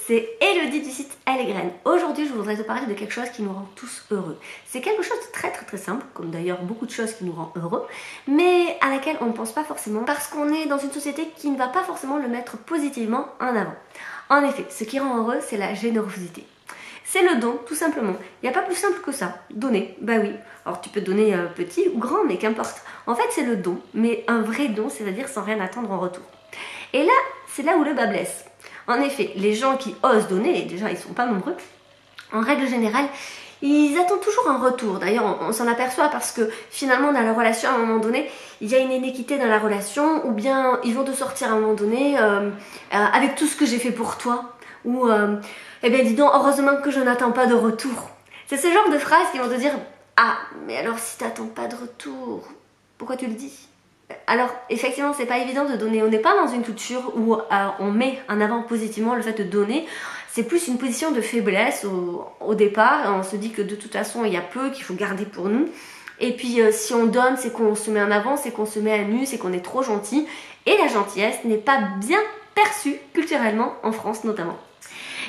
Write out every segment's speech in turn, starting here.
c'est Elodie du site Elle et Graine. Aujourd'hui, je voudrais te parler de quelque chose qui nous rend tous heureux. C'est quelque chose de très simple, comme d'ailleurs beaucoup de choses qui nous rendent heureux, mais à laquelle on ne pense pas forcément parce qu'on est dans une société qui ne va pas forcément le mettre positivement en avant. En effet, ce qui rend heureux, c'est la générosité. C'est le don, tout simplement. Il n'y a pas plus simple que ça. Donner, bah oui. Alors tu peux donner petit ou grand, mais qu'importe. En fait, c'est le don, mais un vrai don, c'est-à-dire sans rien attendre en retour. Et là, c'est là où le bas blesse. En effet, les gens qui osent donner, et déjà ils sont pas nombreux, en règle générale, ils attendent toujours un retour. D'ailleurs, on s'en aperçoit parce que finalement, dans la relation, à un moment donné, il y a une inéquité dans la relation, ou bien ils vont te sortir à un moment donné avec tout ce que j'ai fait pour toi, ou eh bien dis donc, heureusement que je n'attends pas de retour. C'est ce genre de phrases qui vont te dire « Ah, mais alors si t'attends pas de retour, pourquoi tu le dis ?» Alors, effectivement, c'est pas évident de donner. On n'est pas dans une culture où on met en avant positivement le fait de donner. C'est plus une position de faiblesse au départ. On se dit que de toute façon, il y a peu qu'il faut garder pour nous. Et puis, si on donne, c'est qu'on se met en avant, c'est qu'on se met à nu, c'est qu'on est trop gentil. Et la gentillesse n'est pas bien perçue culturellement, en France notamment.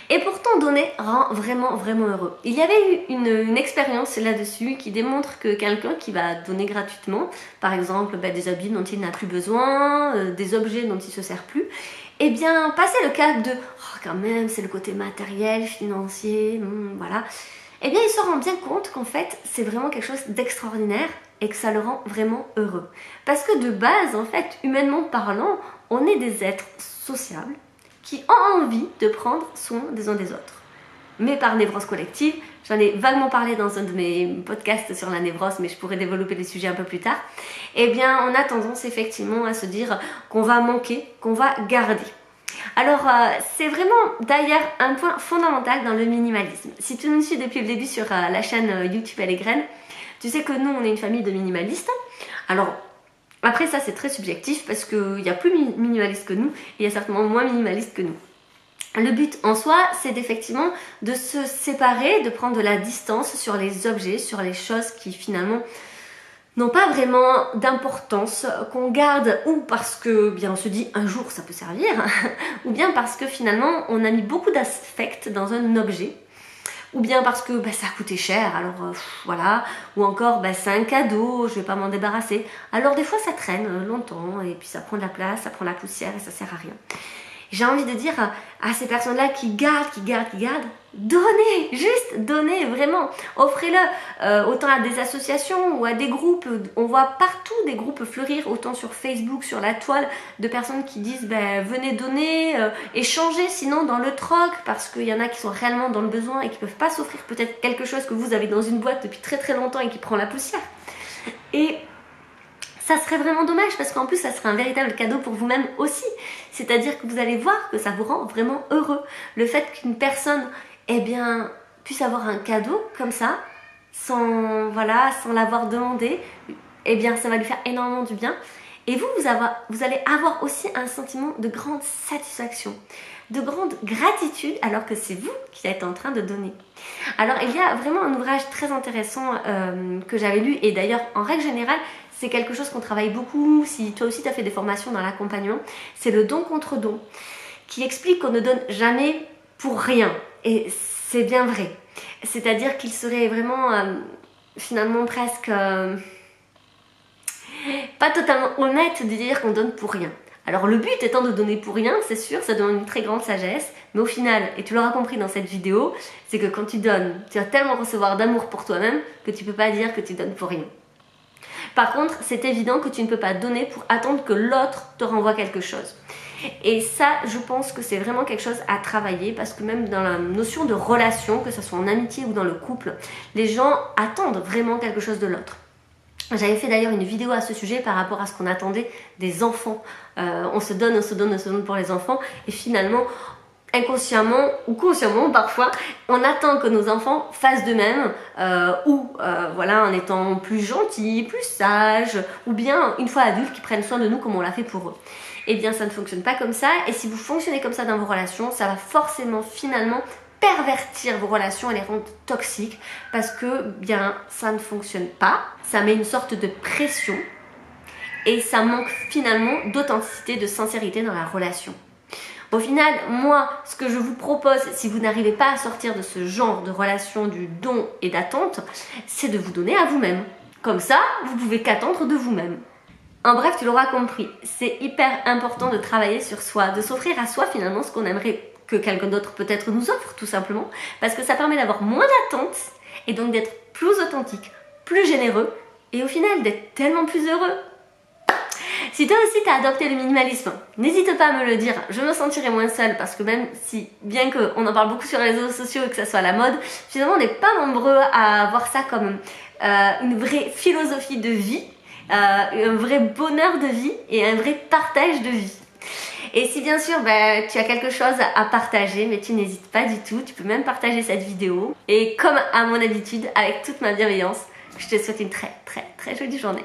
Et pourtant, donner rend vraiment heureux. Il y avait eu une expérience là-dessus qui démontre que quelqu'un qui va donner gratuitement, par exemple des habits dont il n'a plus besoin, des objets dont il ne se sert plus, eh bien, passer le cap de « oh, quand même, c'est le côté matériel, financier, voilà », eh bien, il se rend bien compte qu'en fait, c'est vraiment quelque chose d'extraordinaire et que ça le rend vraiment heureux. Parce que de base, en fait, humainement parlant, on est des êtres sociables, qui ont envie de prendre soin des uns des autres. Mais par névrose collective, j'en ai vaguement parlé dans un de mes podcasts sur la névrose, mais je pourrais développer les sujets un peu plus tard, eh bien on a tendance effectivement à se dire qu'on va manquer, qu'on va garder. Alors c'est vraiment d'ailleurs un point fondamental dans le minimalisme. Si tu nous suis depuis le début sur la chaîne YouTube Elle et Graine, tu sais que nous on est une famille de minimalistes. Alors après ça c'est très subjectif parce qu'il y a plus minimaliste que nous et il y a certainement moins minimaliste que nous. Le but en soi c'est effectivement de se séparer, de prendre de la distance sur les objets, sur les choses qui finalement n'ont pas vraiment d'importance, qu'on garde ou parce que bien on se dit un jour ça peut servir, ou bien parce que finalement on a mis beaucoup d'affect dans un objet, ou bien parce que ça a coûté cher, alors voilà, ou encore c'est un cadeau, je vais pas m'en débarrasser. Alors des fois ça traîne longtemps et puis ça prend de la place, ça prend de la poussière et ça sert à rien. J'ai envie de dire à ces personnes-là qui gardent, donnez, juste donnez, vraiment, offrez-le autant à des associations ou à des groupes. On voit partout des groupes fleurir, autant sur Facebook, sur la toile, de personnes qui disent venez donner, échangez sinon dans le troc, parce qu'il y en a qui sont réellement dans le besoin et qui ne peuvent pas s'offrir peut-être quelque chose que vous avez dans une boîte depuis très longtemps et qui prend la poussière. Et ça serait vraiment dommage parce qu'en plus ça serait un véritable cadeau pour vous-même aussi. C'est-à-dire que vous allez voir que ça vous rend vraiment heureux. Le fait qu'une personne puisse avoir un cadeau comme ça, sans l'avoir demandé, ça va lui faire énormément du bien. Et vous allez avoir aussi un sentiment de grande satisfaction, de grande gratitude alors que c'est vous qui êtes en train de donner. Alors il y a vraiment un ouvrage très intéressant que j'avais lu et d'ailleurs en règle générale c'est quelque chose qu'on travaille beaucoup, si toi aussi tu as fait des formations dans l'accompagnement, c'est le don contre don, qui explique qu'on ne donne jamais pour rien. Et c'est bien vrai. C'est-à-dire qu'il serait vraiment, finalement presque, pas totalement honnête de dire qu'on donne pour rien. Alors le but étant de donner pour rien, c'est sûr, ça donne une très grande sagesse, mais au final, et tu l'auras compris dans cette vidéo, c'est que quand tu donnes, tu vas tellement recevoir d'amour pour toi-même que tu ne peux pas dire que tu donnes pour rien. Par contre, c'est évident que tu ne peux pas donner pour attendre que l'autre te renvoie quelque chose. Et ça, je pense que c'est vraiment quelque chose à travailler parce que même dans la notion de relation, que ce soit en amitié ou dans le couple, les gens attendent vraiment quelque chose de l'autre. J'avais fait d'ailleurs une vidéo à ce sujet par rapport à ce qu'on attendait des enfants. On se donne pour les enfants et finalement inconsciemment ou consciemment parfois, on attend que nos enfants fassent de même en étant plus gentils, plus sages ou bien une fois adultes qui prennent soin de nous comme on l'a fait pour eux. Eh bien ça ne fonctionne pas comme ça et si vous fonctionnez comme ça dans vos relations, ça va forcément finalement pervertir vos relations et les rendre toxiques parce que ça ne fonctionne pas, ça met une sorte de pression et ça manque finalement d'authenticité, de sincérité dans la relation. Au final, moi, ce que je vous propose, si vous n'arrivez pas à sortir de ce genre de relation du don et d'attente, c'est de vous donner à vous-même. Comme ça, vous pouvez qu'attendre de vous-même. En bref, tu l'auras compris, c'est hyper important de travailler sur soi, de s'offrir à soi finalement ce qu'on aimerait que quelqu'un d'autre peut-être nous offre tout simplement, parce que ça permet d'avoir moins d'attentes et donc d'être plus authentique, plus généreux et au final d'être tellement plus heureux. Si toi aussi t'as adopté le minimalisme, n'hésite pas à me le dire, je me sentirai moins seule parce que même si, bien qu'on en parle beaucoup sur les réseaux sociaux et que ça soit à la mode, finalement on n'est pas nombreux à voir ça comme une vraie philosophie de vie, un vrai bonheur de vie et un vrai partage de vie. Et si bien sûr tu as quelque chose à partager, mais tu n'hésites pas du tout, tu peux même partager cette vidéo. Et comme à mon habitude, avec toute ma bienveillance, je te souhaite une très très très jolie journée.